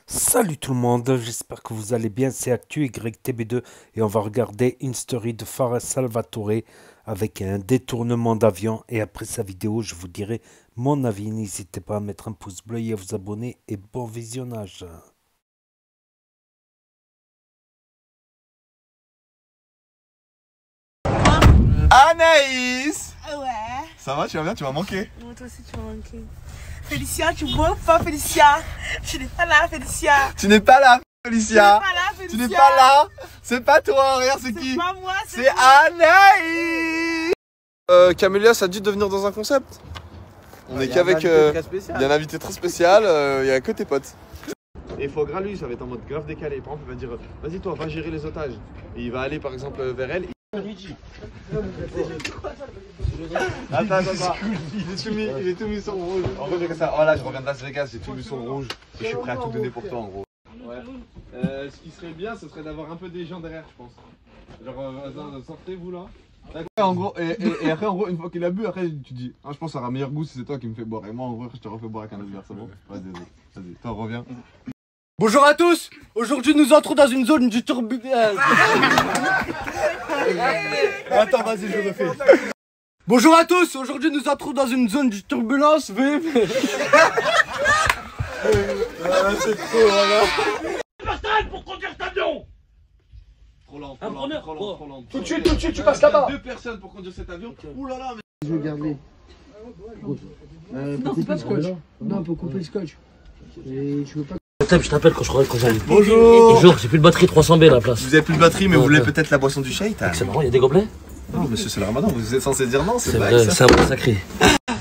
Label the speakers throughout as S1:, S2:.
S1: Salut tout le monde, j'espère que vous allez bien, c'est Actu YTB2 et on va regarder une story de Fares Salvatore avec un détournement d'avion et après sa vidéo je vous dirai mon avis, n'hésitez pas à mettre un pouce bleu et à vous abonner et bon visionnage.
S2: Anaïs!
S3: Ouais.
S2: Ça va, tu vas bien, tu m'as manqué.
S3: Moi, toi aussi, tu m'as manqué. Félicia, tu vois pas, Félicia? Tu n'es pas là, Félicia.
S2: Tu n'es pas là, Félicia.
S3: Tu
S2: Tu n'es pas là. C'est pas toi, regarde, c'est qui?
S3: C'est pas moi,
S2: C'est Anaïs! Camélia, ça a dû devenir dans un concept. On est qu'avec. Il y a un invité très spécial, il y a que tes potes. Et Fogra, lui, ça va être en mode grave décalé. Par exemple, il va dire vas-y, toi, va gérer les otages. Et il va aller par exemple vers elle. Attends. J'ai tout mis sur le rouge. En fait, j'ai ça. Voilà, je reviens de Las Vegas, j'ai tout mis sur le rouge. Et je suis prêt à tout donner pour toi, en gros. Ouais. Ce qui serait bien, ce serait d'avoir un peu des gens derrière, je pense. Genre, sortez-vous là. En gros, et après, en gros, une fois qu'il a bu, après, tu dis ah, je pense que ça aura meilleur goût si c'est toi qui me fais boire. Et moi, en vrai, je te refais boire avec un autre verre, c'est bon? Vas-y, toi, reviens.
S4: Bonjour à tous. Aujourd'hui nous entrons dans une zone du turbulence. Attends, vas-y, je refais. Bonjour à tous. Aujourd'hui nous entrons dans une zone du turbulence. C'est trop, voilà.
S5: Pour conduire cet avion.
S2: Trop lent.
S4: Tout de suite, tu passes là-bas.
S2: 2 personnes pour conduire cet avion. Ouh là là, mais.
S6: Je vais garder. Pour couper le scotch. Non, pour couper le scotch. Et je veux pas.
S5: Je t'appelle quand j'arrive.
S2: Bonjour.
S5: J'ai plus de batterie 300B à la place.
S2: Vous avez plus de batterie, mais vous voulez peut-être la boisson du shaitan.
S5: C'est marrant, il y a des gobelets.
S2: Non, monsieur, c'est le ramadan, vous êtes censé dire non,
S5: C'est
S2: c'est
S5: vrai, c'est un peu sacré.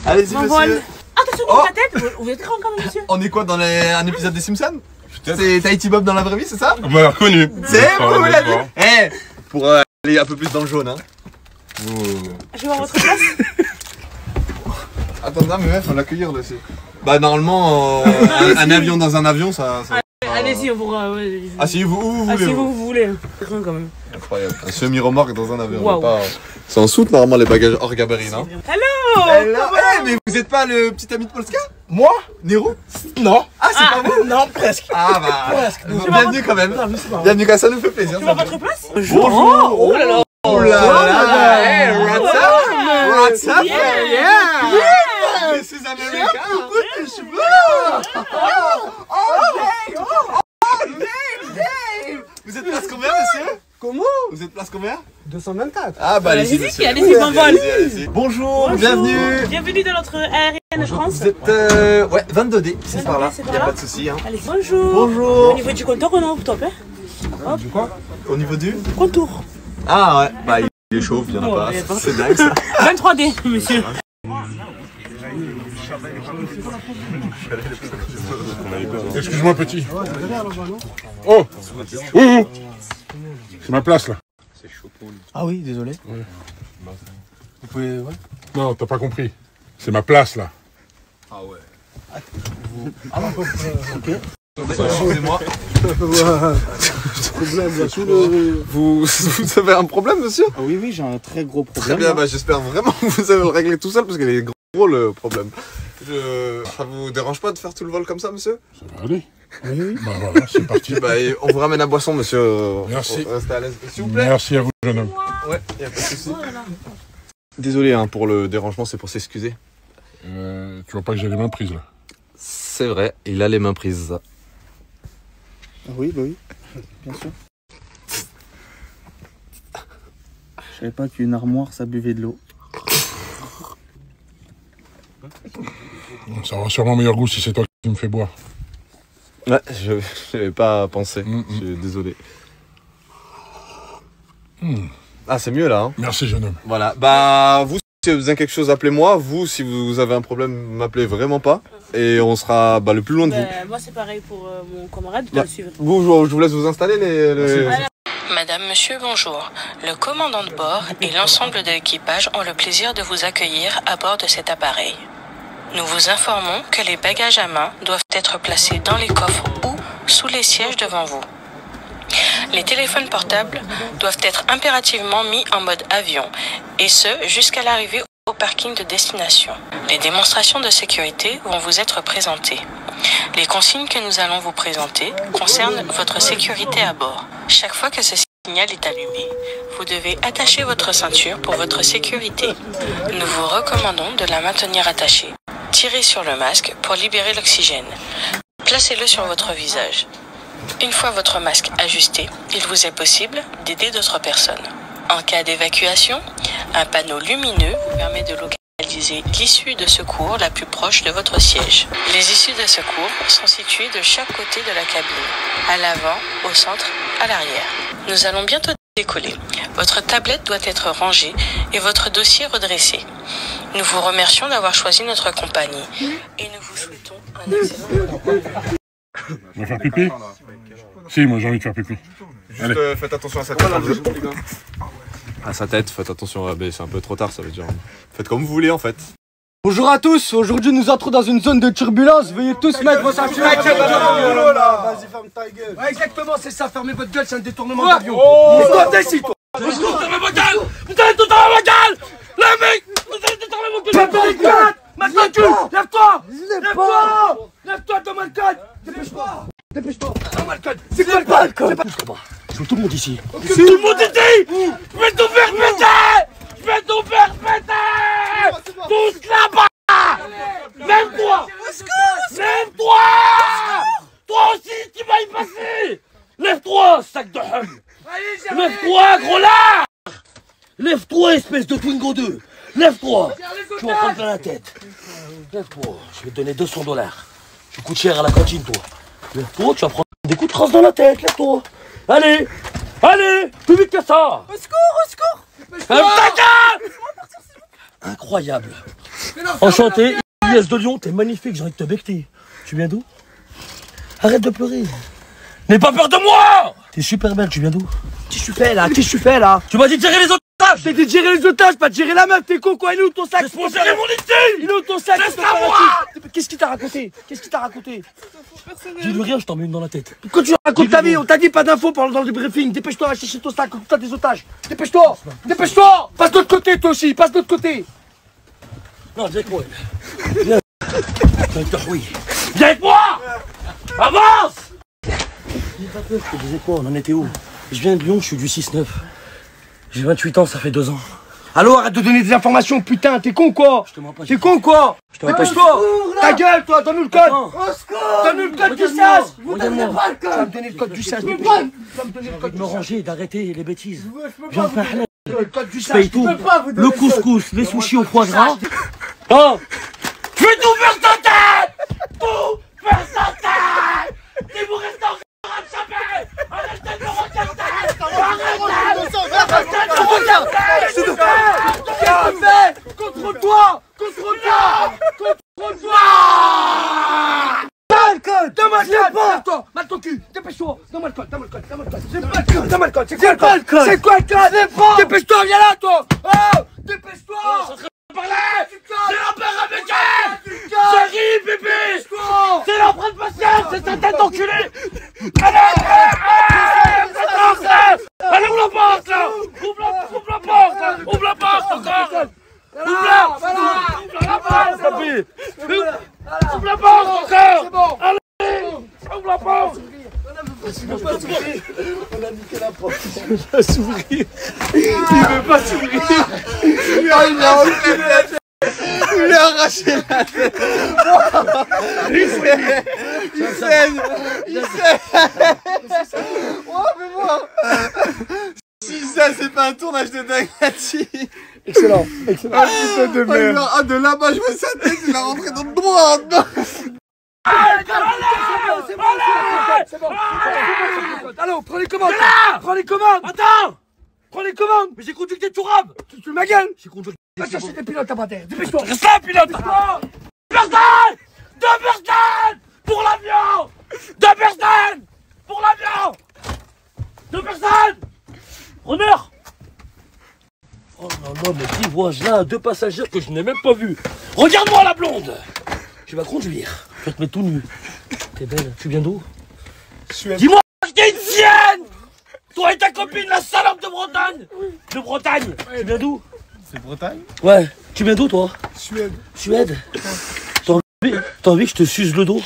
S2: Allez-y, monsieur.
S3: Attention,
S2: Oh.
S3: ta tête. Vous êtes grand quand même, monsieur.
S2: On est quoi dans un épisode des Simpsons? C'est Tahiti Bob dans la vraie vie, c'est ça?
S7: Bah, reconnu.
S2: C'est vous l'avez vu? Eh, pour aller un peu plus dans le jaune, hein.
S3: Je vais voir votre place.
S2: Attends, non, mais meuf, faut l'accueillir là, c'est. Bah, normalement, un avion dans un avion, ça.
S3: Allez-y, on pourra.
S2: Asseyez-vous où vous voulez.
S3: Asseyez-vous où vous voulez. C'est grand quand même.
S2: Incroyable. Un semi-remorque dans un avion.
S3: Waouh.
S2: Pas... C'est en soute normalement les bagages hors gabarit, non?
S3: Hello.
S2: Hello. Eh, mais vous êtes pas le petit ami de Polska?
S4: Moi?
S2: Nero?
S4: Non.
S2: Ah, c'est pas vous?
S4: Non, presque.
S2: Ah bah.
S4: Presque.
S2: Bienvenue quand même. Bienvenue, ça nous fait plaisir.
S3: Tu vas à votre place?
S2: Bonjour.
S3: Oh là là.
S2: Oh là là. Hey, what's up? What's up? Yeah. This is America. Vous êtes place combien, monsieur?
S4: Comment?
S2: Vous êtes place combien?
S4: 224.
S2: Ah bah allez-y,
S3: Allez-y,
S2: monsieur.
S3: allez-y, bon vol.
S2: Allez-y. Bonjour, bienvenue.
S3: Bienvenue dans notre aérienne France.
S2: Vous êtes ouais, 22D, c'est par là.
S3: c'est
S2: Y
S3: par
S2: a
S3: là.
S2: pas de souci, hein.
S3: Allez, bonjour.
S2: Bonjour.
S3: Au niveau du compteur, on est au top, hein?
S2: Du quoi? Au niveau du?
S3: Contour.
S2: Ah ouais, bah il est chauffe, y'en a pas.
S3: il y a pas.
S2: C'est dingue ça.
S3: 23D, monsieur.
S7: Excuse-moi, petit. Oh! Ouh! C'est ma place, là.
S4: Ah oui, désolé. Vous pouvez, ouais.
S7: Non, t'as pas compris. C'est ma place, là.
S2: Excusez-moi.
S6: Problème, bien sûr.
S2: Vous avez un problème, monsieur?
S6: Ah oui, j'ai un très gros
S2: Très
S6: problème.
S2: bien, bah j'espère vraiment que vous allez le régler tout seul parce qu'il est gros le problème. Ça vous dérange pas de faire tout le vol comme ça, monsieur?
S7: Ça va aller.
S6: Oui.
S7: Bah voilà, c'est parti.
S2: Bah on vous ramène à boisson, monsieur.
S7: Merci.
S2: Restez à l'aise. S'il vous plaît.
S7: Merci à vous, jeune homme.
S2: Ouais, y a pas de souci. Désolé hein, pour le dérangement, c'est pour s'excuser.
S7: Tu vois pas que j'ai les mains prises, là.
S2: C'est vrai, il a les mains prises.
S6: Ah oui, bah oui. Bien sûr. Je savais pas qu'une armoire, ça buvait de l'eau.
S7: Ça aura sûrement meilleur goût si c'est toi qui me fais boire.
S2: Ouais, je n'avais pas pensé. Je suis désolé. Ah, c'est mieux là. Hein.
S7: Merci, jeune homme.
S2: Voilà. Bah, vous, si vous avez besoin de quelque chose, appelez-moi. Vous, si vous avez un problème, m'appelez vraiment pas. Et on sera le plus loin de vous.
S3: Moi, c'est pareil pour mon camarade,
S2: Bah,
S3: le suivre.
S2: je vous laisse vous installer les...
S8: Madame, monsieur, bonjour. Le commandant de bord et l'ensemble de l'équipage ont le plaisir de vous accueillir à bord de cet appareil. Nous vous informons que les bagages à main doivent être placés dans les coffres ou sous les sièges devant vous. Les téléphones portables doivent être impérativement mis en mode avion, et ce jusqu'à l'arrivée au parking de destination. Les démonstrations de sécurité vont vous être présentées. Les consignes que nous allons vous présenter concernent votre sécurité à bord. Chaque fois que ce signal est allumé, vous devez attacher votre ceinture pour votre sécurité. Nous vous recommandons de la maintenir attachée. Tirez sur le masque pour libérer l'oxygène. Placez-le sur votre visage. Une fois votre masque ajusté, il vous est possible d'aider d'autres personnes. En cas d'évacuation, un panneau lumineux vous permet de localiser l'issue de secours la plus proche de votre siège. Les issues de secours sont situées de chaque côté de la cabine, à l'avant, au centre, à l'arrière. Nous allons bientôt décoller. Votre tablette doit être rangée et votre dossier redressé. Nous vous remercions d'avoir choisi notre compagnie et nous vous souhaitons un excellent voyage.
S7: On va faire pipi? Si, moi j'ai envie de faire pipi.
S2: Juste faites attention à sa tête. À sa tête, faites attention. C'est un peu trop tard, ça veut dire. Faites comme vous voulez en fait.
S4: Bonjour à tous, aujourd'hui nous entrons dans une zone de turbulence, veuillez tous mettre vos ceintures. Vas-y, ferme ta gueule. Ouais, exactement, c'est ça, fermez votre gueule, c'est un détournement d'avion. Toi, t'es ici, toi.
S5: Fermez votre gueule! Vous allez tout fermer votre gueule! Les mecs! Vous allez tout fermer votre gueule!
S4: Maintenant, lève-toi! Lève-toi! Lève-toi, Thomas le code! Dépêche-toi! Dépêche-toi! Thomas le code! C'est quoi le code?
S5: Je veux tout le monde ici.
S4: Tout le monde ici!
S5: Je vais tout faire péter! Je vais tout faire péter! Tous là-bas! Même toi! Même toi! Toi aussi, tu vas y passer! Lève-toi, sac de hum! Lève-toi, gros lard! Lève-toi, espèce de Twingo 2! Lève-toi! Tu vas en prendre plein la tête! Lève-toi, je vais te donner $200. Tu coûtes cher à la cantine, toi! Lève-toi, tu vas prendre des coups de trace dans la tête, lève-toi! Allez! Allez! Plus vite que ça!
S3: Au secours, au secours!
S5: Ferme ta gueule! Incroyable! Enchanté, Ilias de Lyon, t'es magnifique, j'ai envie de te becter. Tu viens d'où? Arrête de pleurer! N'aie pas peur de moi! T'es super belle, tu viens d'où?
S4: Qu'est-ce que tu fais là? Qu'est-ce que tu fais là?
S5: Tu m'as dit de gérer les otages!
S4: T'es dit de gérer les otages, pas de gérer la meuf, t'es con quoi? Il est où ton sac?
S5: Laisse-moi gérer mon ici!
S4: Il est où ton sac?
S5: Laisse-la moi!
S4: Qu'est-ce qu'il t'a raconté? Qu'est-ce qu'il t'a raconté?
S5: Dis-lui rien, je t'en mets une dans la tête.
S4: Quand tu racontes ta vie, on t'a dit pas d'infos pendant le briefing. Dépêche-toi, va chercher ton sac, t'as des otages. Dépêche-toi! Dépêche-toi! Passe de l'autre côté toi aussi, passe de l'autre côté!
S5: Non, viens avec moi. Viens. Viens avec toi, oui. Viens avec moi! Avance! Dis pas peur, je te disais quoi, on en était où? Je viens de Lyon, je suis du 6-9. J'ai 28 ans, ça fait 2 ans.
S4: Allô, arrête de donner des informations, putain, t'es con quoi?
S5: Je te mens pas.
S4: T'es con quoi? Dépêche-toi! Ta gueule, toi, donne-nous le code! Donne-nous le code du SAS! Vous donnez pas le code! Tu vas me donner le code du SAS, dépêche-toi! Tu vas me donner le code
S5: De me ranger, d'arrêter les bêtises.
S4: Je peux pas vous donner le code du
S5: Je
S4: SAS!
S5: paye tout. Le couscous, les sushis au foie gras. Oh! Je vais tout faire sa tête! Tout faire sa tête! Si vous restez encore à me chaper, arrêtez de me regarder! Arrêtez de me regarder!
S4: Contrôle-toi! Contrôle-toi! Contrôle-toi! Donne le code! Donne-moi le code! Lève-toi! Mal ton cul! Dépêche-toi! Donne-moi le code! Donne-moi le code! Donne-moi le code! C'est pas le code! Donne-moi le code! C'est quoi le code? C'est quoi le code? C'est pas! Dépêche-toi! Viens là, toi! Oh! Dépêche-toi!
S5: C'est l'empereur américain! Chérie, bébé! C'est l'empereur de patience! C'est sa tête d'enculé! Allez, ouvre la porte, là! Ouvre la porte, là! Ouvre la porte, encore! Ouvre-la! Ouvre la porte, papy! Ouvre la porte, encore! Allez! Ouvre la porte! Il veut pas s'ouvrir! On a niqué la porte! Il veut pas s'ouvrir! Il veut pas s'ouvrir!
S2: Il a enculé la tête. Il lui a arraché la tête. Il saigne. Il saigne. Oh, mais moi. Si ça, c'est pas un tournage de Dagati.
S4: Excellent! Excellent!
S2: Ah, putain de merde. Ah, de là-bas, je vois sa tête. Il a rentré dans le droit.
S4: C'est bon! Allô, prends les commandes! Prends les commandes!
S5: Attends!
S4: Prends les commandes!
S5: Mais j'ai conduit tes tourabes!
S4: Tu ma gueule!
S5: J'ai conduit
S4: Va chercher tes pilotes à bas terre! Dépêche-toi!
S5: Reste là, pilote! Deux personnes! Deux personnes! Pour l'avion! Deux personnes! Pour l'avion! Deux personnes! Honneur! Oh là là, mais qui vois-je là? Deux passagers que je n'ai même pas vus! Regarde-moi la blonde! Tu vas conduire. Je vais te mettre tout nu. T'es belle. Tu viens d'où? Dis-moi que t'es une sienne! Toi et ta copine, la salope de Bretagne! De Bretagne! Tu viens d'où?
S2: C'est Bretagne?
S5: Ouais. Tu viens d'où, toi?
S6: Suède.
S5: Suède? T'as envie que je te suce le dos?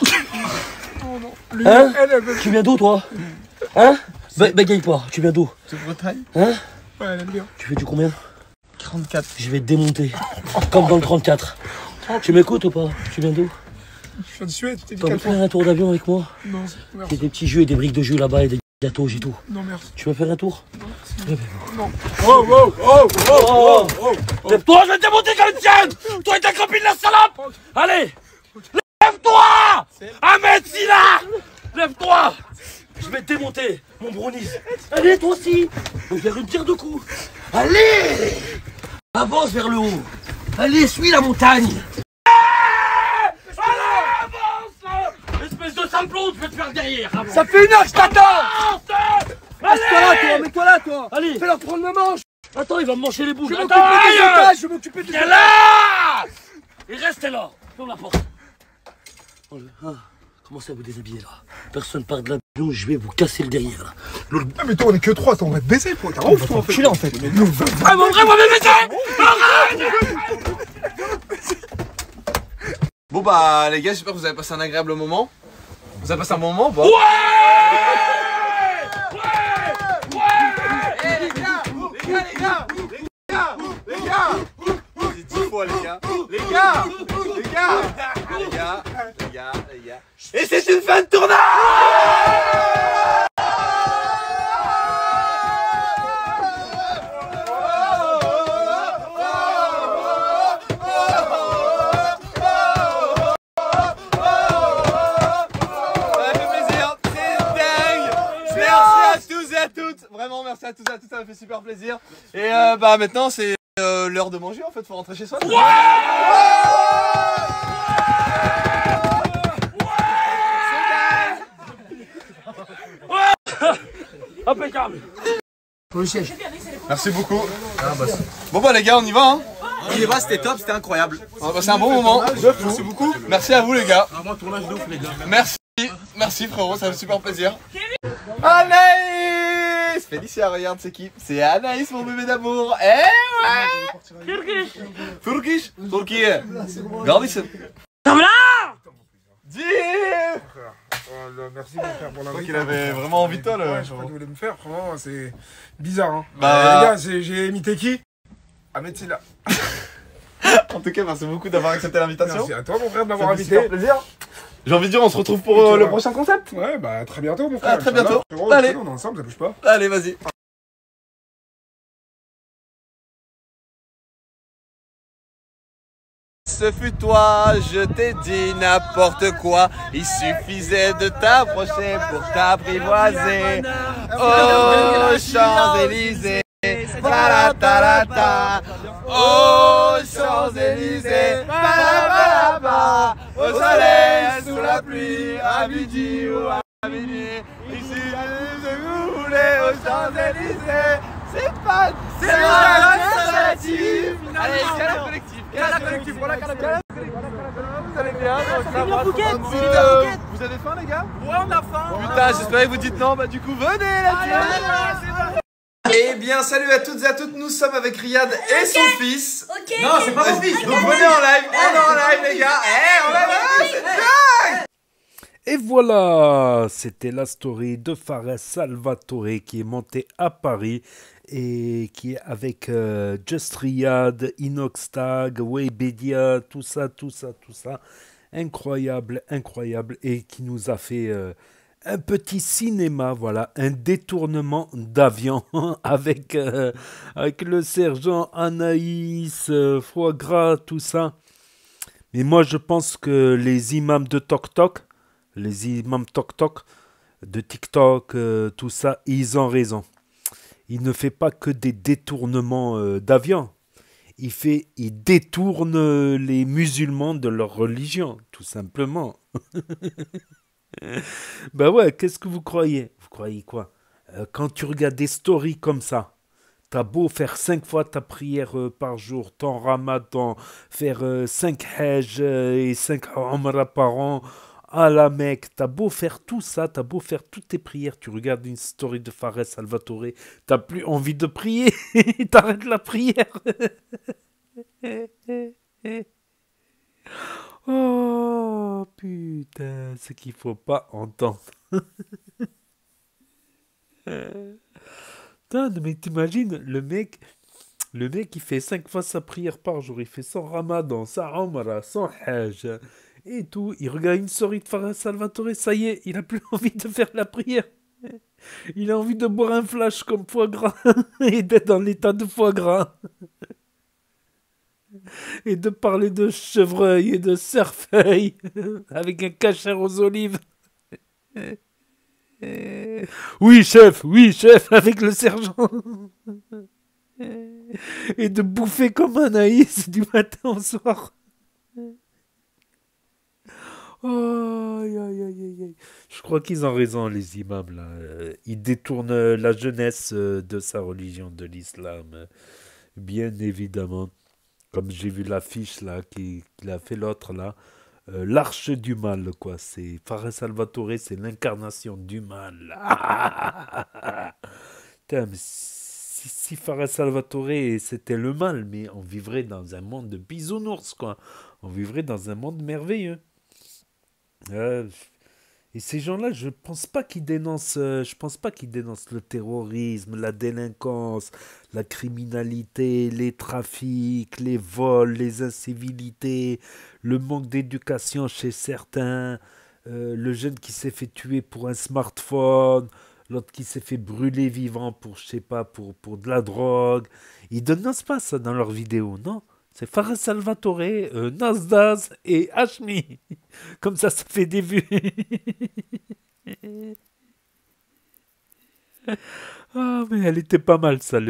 S6: Lui,
S5: Hein?
S6: elle veut.
S5: Tu viens d'où, toi? Hein? Bégaye pas, tu viens d'où?
S2: De Bretagne?
S5: Hein?
S6: Ouais, elle aime bien.
S5: Tu fais du combien?
S2: 34.
S5: Je vais te démonter. Comme dans le 34. Tu m'écoutes ou pas? Tu viens d'où?
S6: Je viens de Suède, tu t'es dit
S5: T'as envie de faire un tour d'avion avec moi?
S6: Non,
S5: Il y
S6: merci.
S5: a des petits jeux et des briques de jus là-bas et des gâteaux et tout.
S6: Non, merci.
S5: Tu veux faire un tour?
S6: Non.
S5: Lève-toi, je vais te démonter comme une tienne! Toi et ta copine la salope! Allez! Lève-toi! Ahmed Silla! Lève-toi! Je vais te démonter, mon brownies. Allez, toi aussi! On va faire une pierre de coups. Allez! Avance vers le haut. Allez, suis la montagne. Allez, avance là! Espèce de sale plomb, je vais te faire derrière. Avance.
S4: Ça fait une heure que je t'attends. Reste-toi là,
S5: Allez!
S4: toi, mets-toi là, toi.
S5: Allez!
S4: Fais-leur prendre le manche.
S5: Attends, il va me manger les boules.
S4: Je vais
S5: Attends,
S4: m'occuper des
S5: aïe!
S4: otages, je vais m'occuper des
S5: Viens
S4: otages.
S5: là! Et restez là. Ferme la porte. Commencez à vous déshabiller là. Personne part de l'avion, je vais vous casser le derrière là.
S6: Ah, mais toi, on est que 3, on va te baiser, toi. T'as ouf, toi, en fait.
S4: Je suis là, en fait.
S5: Vraiment,
S2: Bon bah les gars, j'espère que vous avez passé un agréable moment. Vous avez passé un bon moment ou pas? J'ai 10 fois les gars. Et c'est une fin de tournage. Ça fait plaisir, c'est dingue. Merci à tous et à toutes. Vraiment merci à tous et à toutes, ça m'a fait super plaisir. Et bah maintenant c'est l'heure de manger en fait, faut rentrer chez soi.
S5: Impeccable.
S4: Pour le siège.
S2: Merci beaucoup. Bon bah les gars, on y va hein. On y va, c'était top, c'était incroyable. On a passé un bon moment. Merci beaucoup. Merci à vous les gars. Merci frérot, ça fait super plaisir. Anaïs! Félicia, regarde c'est qui? C'est Anaïs mon bébé d'amour. Eh ouais! Turkish. Turquie. Regardez ça. Dis!
S6: Merci, mon frère, pour la
S2: Donc il avait vraiment envie de toi là.
S6: Ouais, je crois qu'il voulait me faire, vraiment, c'est bizarre, hein.
S2: Bah-
S6: Les gars, j'ai imité qui? Ahmed Silla.
S2: En tout cas, merci beaucoup d'avoir accepté l'invitation.
S6: Merci à toi, mon frère, de
S2: Ça
S6: m'avoir
S2: fait
S6: invité.
S2: super plaisir. J'ai envie de dire, on se retrouve pour le prochain concept.
S6: Ouais, bah, à très bientôt, mon frère.
S2: À très bientôt.
S6: Frérot,
S2: Allez.
S6: on est ensemble, ça bouge pas.
S2: Allez, vas-y. Ce fut toi, je t'ai dit n'importe quoi. Il suffisait de t'approcher pour t'apprivoiser. Oh, Champs-Élysées, ta-la-ta-la-ta. Oh, Champs-Élysées, ba-la-ba-la-ba. Au soleil, sous la pluie, à midi ou à minuit. Ici, je voulais aux Champs-Élysées. C'est pas... C'est relatif. Allez, câlin collectif. Câlin collectif, voilà, câlin collectif. Vous allez bien, vous avez faim les gars? Ouais, on a faim. Putain, j'espérais que vous dites non, bah du coup venez là. Eh bien, salut à toutes et à toutes, nous sommes avec Riyad et son fils.
S9: Ok.
S2: Non, c'est pas mon fils. Donc venez en live, on est en live les gars. Eh, on est là, c'est dingue.
S1: Et voilà, c'était la story de Fares Salvatore qui est monté à Paris et qui est avec Just Riyad, Inoxtag, Webedia, tout ça. Incroyable, incroyable. Et qui nous a fait un petit cinéma, voilà, un détournement d'avion avec le sergent Anaïs, foie gras, tout ça. Mais moi, je pense que les imams de TokTok, de TikTok, tout ça, ils ont raison. Il ne fait pas que des détournements d'avions. Il détourne les musulmans de leur religion, tout simplement. Ben ouais, qu'est-ce que vous croyez? Vous croyez quoi? Quand tu regardes des stories comme ça, t'as beau faire 5 fois ta prière par jour, ton ramadan, faire 5 hajj et 5 umrah par an, à la Mecque, t'as beau faire tout ça, t'as beau faire toutes tes prières, tu regardes une story de Fares Salvatore, t'as plus envie de prier, t'arrêtes la prière. Oh putain, ce qu'il faut pas entendre. Putain, mais t'imagines, le mec il fait 5 fois sa prière par jour, il fait son ramadan, sa umrah, son hajj et tout. Il regarde une story de Farah Salvatore, ça y est, il a plus envie de faire la prière. Il a envie de boire un flash comme foie gras et d'être dans l'état de foie gras. Et de parler de chevreuil et de cerfeuil avec un cachet aux olives. Oui, chef, avec le sergent. Et de bouffer comme un naïs du matin au soir. Oh, aïe, aïe, aïe, aïe, aïe. Je crois qu'ils ont raison, les imams, là. Ils détournent la jeunesse de sa religion, de l'islam. Bien évidemment. Comme j'ai vu l'affiche, là, qu'il a fait l'autre, là. L'arche du mal, quoi. C'est Farah Salvatore, c'est l'incarnation du mal. Putain, mais si Farah Salvatore c'était le mal, mais on vivrait dans un monde de bisounours, quoi. On vivrait dans un monde merveilleux. Euh, et ces gens-là, je pense pas qu'ils dénoncent le terrorisme, la délinquance, la criminalité, les trafics, les vols, les incivilités, le manque d'éducation chez certains, le jeune qui s'est fait tuer pour un smartphone, l'autre qui s'est fait brûler vivant pour, je sais pas, pour de la drogue. Ils dénoncent pas ça dans leurs vidéos, non? C'est Farah Salvatore, Nasdaq et Hashmi. Comme ça fait des vues. Ah, mais elle était pas mal, ça.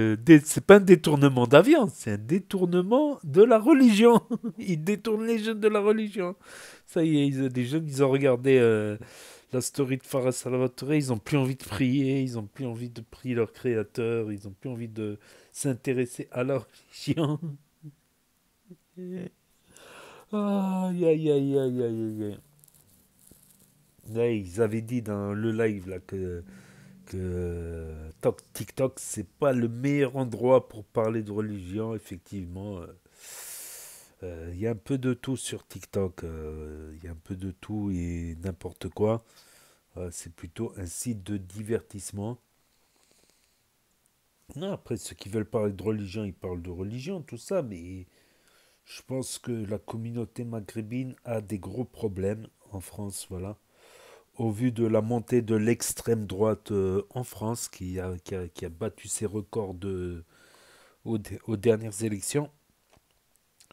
S1: C'est pas un détournement d'avion, c'est un détournement de la religion. Ils détournent les jeunes de la religion. Ça y est, des jeunes, ils ont regardé la story de Farah Salvatore, ils ont plus envie de prier, ils ont plus envie de prier leur créateur, ils ont plus envie de s'intéresser à la religion. Aïe, aïe, aïe, aïe, aïe, aïe. Ouais, ils avaient dit dans le live là que TikTok, c'est pas le meilleur endroit pour parler de religion, effectivement. Il y a un peu de tout sur TikTok. Il y a un peu de tout et n'importe quoi. C'est plutôt un site de divertissement. Non, après, ceux qui veulent parler de religion, ils parlent de religion, tout ça, mais je pense que la communauté maghrébine a des gros problèmes en France, voilà. Au vu de la montée de l'extrême droite en France, qui a battu ses records aux dernières élections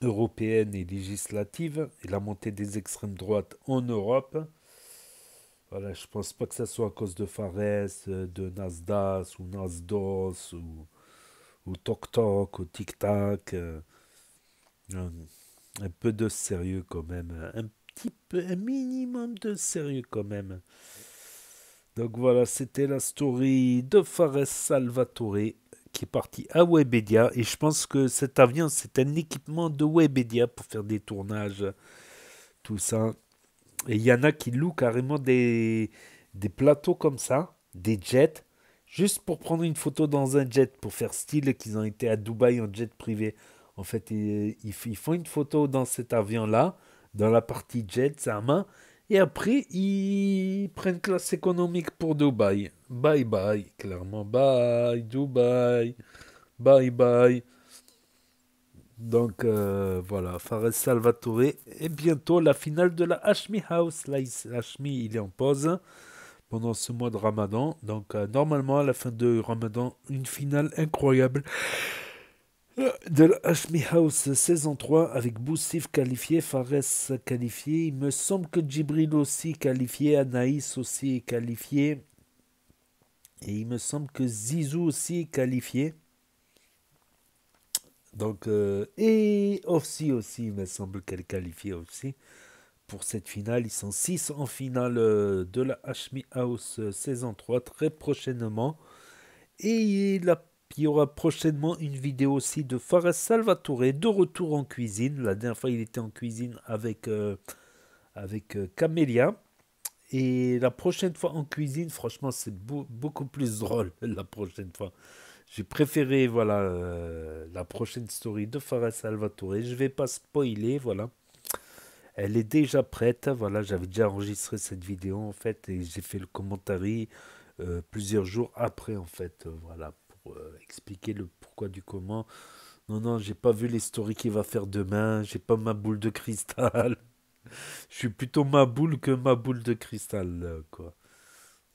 S1: européennes et législatives, et la montée des extrêmes droites en Europe. Voilà, je pense pas que ça soit à cause de Fares, de Nasdaq ou Nasdos ou Tok Tok ou Tic Tac. Un peu de sérieux quand même. Un petit peu, un minimum de sérieux quand même. Donc voilà, c'était la story de Fares Salvatore qui est parti à Webedia. Et je pense que cet avion, c'est un équipement de Webedia pour faire des tournages, tout ça. Et il y en a qui louent carrément des plateaux comme ça, des jets, juste pour prendre une photo dans un jet, pour faire style qu'ils ont été à Dubaï en jet privé. En fait, ils font une photo dans cet avion-là, dans la partie jet, sa main, et après, ils prennent classe économique pour Dubaï. Bye bye, clairement, bye, Dubaï, bye bye. Donc voilà, Fares Salvatore. Et bientôt la finale de la Hashmi House. Là, Hashmi, il est en pause pendant ce mois de Ramadan. Donc normalement, à la fin de Ramadan, une finale incroyable de la Hashmi House saison 3 avec Boussif qualifié, Fares qualifié. Il me semble que Djibril aussi qualifié, Anaïs aussi qualifié. Et il me semble que Zizou aussi qualifié. Donc, et aussi, il me semble qu'elle est qualifiée aussi pour cette finale. Ils sont 6 en finale de la Hashmi House saison 3 très prochainement. Et il y aura prochainement une vidéo aussi de Fares Salvatore de retour en cuisine. La dernière fois, il était en cuisine avec Camélia. Et la prochaine fois en cuisine, franchement, c'est beaucoup plus drôle la prochaine fois. J'ai préféré, voilà, la prochaine story de Farah Salvatore. Je vais pas spoiler, voilà. Elle est déjà prête, voilà, j'avais déjà enregistré cette vidéo en fait et j'ai fait le commentaire plusieurs jours après en fait, voilà, pour expliquer le pourquoi du comment. Non, non, j'ai pas vu les stories qu'il va faire demain, j'ai pas ma boule de cristal. Je suis plutôt ma boule que ma boule de cristal, quoi.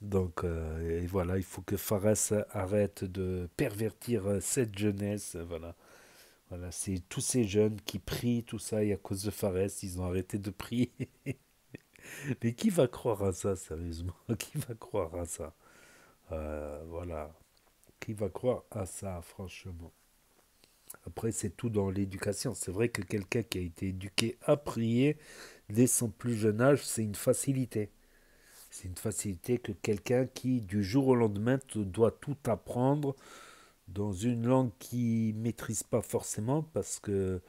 S1: Donc, et voilà, il faut que Fares arrête de pervertir cette jeunesse, voilà. Voilà, c'est tous ces jeunes qui prient, tout ça, et à cause de Fares, ils ont arrêté de prier. Mais qui va croire à ça, sérieusement? Qui va croire à ça? Voilà. Qui va croire à ça, franchement? Après, c'est tout dans l'éducation. C'est vrai que quelqu'un qui a été éduqué à prier dès son plus jeune âge, c'est une facilité. C'est une facilité que quelqu'un qui, du jour au lendemain, doit tout apprendre dans une langue qu'il ne maîtrise pas forcément, parce que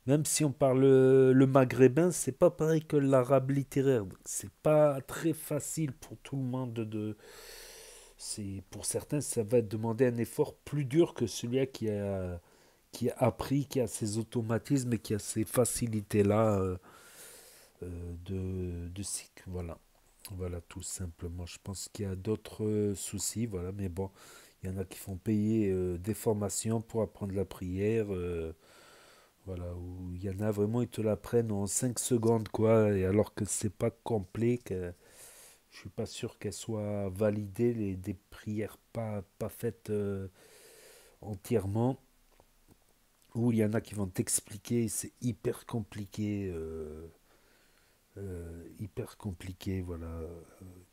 S1: même si on parle le maghrébin, c'est pas pareil que l'arabe littéraire. C'est pas très facile pour tout le monde pour certains, ça va demander un effort plus dur que celui qui a appris, qui a ces automatismes et qui a ces facilités-là de cycle. Voilà. Voilà, tout simplement. Je pense qu'il y a d'autres soucis, voilà, mais bon, il y en a qui font payer des formations pour apprendre la prière, voilà, où il y en a vraiment, ils te l'apprennent en 5 secondes, quoi, et alors que c'est pas complet, que je suis pas sûr qu'elles soient validées, des prières pas faites entièrement, ou il y en a qui vont t'expliquer, c'est hyper compliqué, voilà,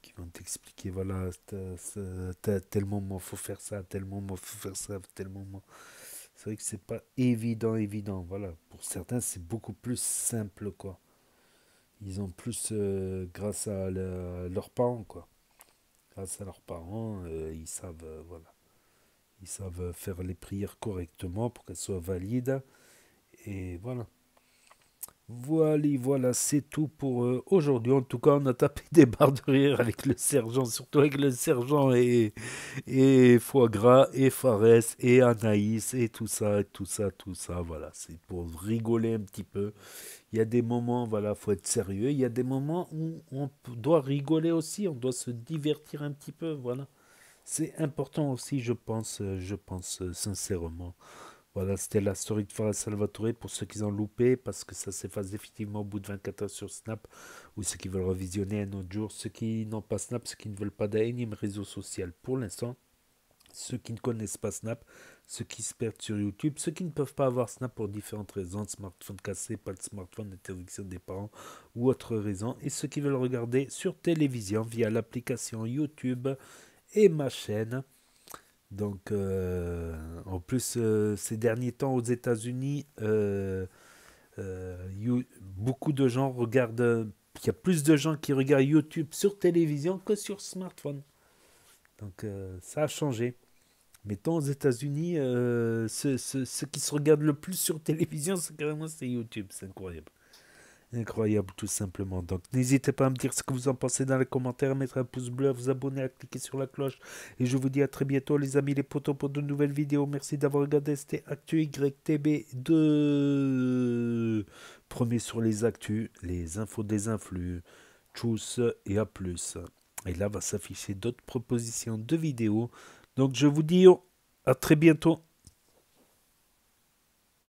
S1: qui vont t'expliquer, voilà, tel moment faut faire ça, tel moment faut faire ça, tel moment. C'est vrai que c'est pas évident, voilà. Pour certains, c'est beaucoup plus simple, quoi. Ils ont plus grâce à leurs parents, quoi. Grâce à leurs parents, ils savent, voilà, ils savent faire les prières correctement pour qu'elles soient valides, et voilà. Voilà, c'est tout pour aujourd'hui. En tout cas, on a tapé des barres de rire avec le sergent, surtout avec le sergent et Foie Gras, et Fares, et Anaïs, et tout ça, voilà. C'est pour rigoler un petit peu. Il y a des moments, voilà, faut être sérieux. Il y a des moments où on doit rigoler aussi, on doit se divertir un petit peu, voilà. C'est important aussi, je pense sincèrement. Voilà, c'était la story de Farah Salvatore pour ceux qui ont loupé, parce que ça s'efface définitivement au bout de 24 heures sur Snap, ou ceux qui veulent revisionner un autre jour, ceux qui n'ont pas Snap, ceux qui ne veulent pas d'un énième réseau social pour l'instant, ceux qui ne connaissent pas Snap, ceux qui se perdent sur YouTube, ceux qui ne peuvent pas avoir Snap pour différentes raisons, smartphone cassé, pas de smartphone, interdiction des parents ou autre raison, et ceux qui veulent regarder sur télévision via l'application YouTube et ma chaîne. Donc, en plus, ces derniers temps aux États-Unis, beaucoup de gens regardent. Il y a plus de gens qui regardent YouTube sur télévision que sur smartphone. Donc, ça a changé. Mais tant aux États-Unis, ceux qui se regardent le plus sur télévision, c'est YouTube. C'est incroyable. Incroyable, tout simplement. Donc, n'hésitez pas à me dire ce que vous en pensez dans les commentaires, à mettre un pouce bleu, à vous abonner, à cliquer sur la cloche. Et je vous dis à très bientôt, les amis, les potos, pour de nouvelles vidéos. Merci d'avoir regardé. C'était Actu YTB2. Premier sur les actus, les infos des influx. Tchuss et à plus. Et là va s'afficher d'autres propositions de vidéos. Donc, je vous dis à très bientôt.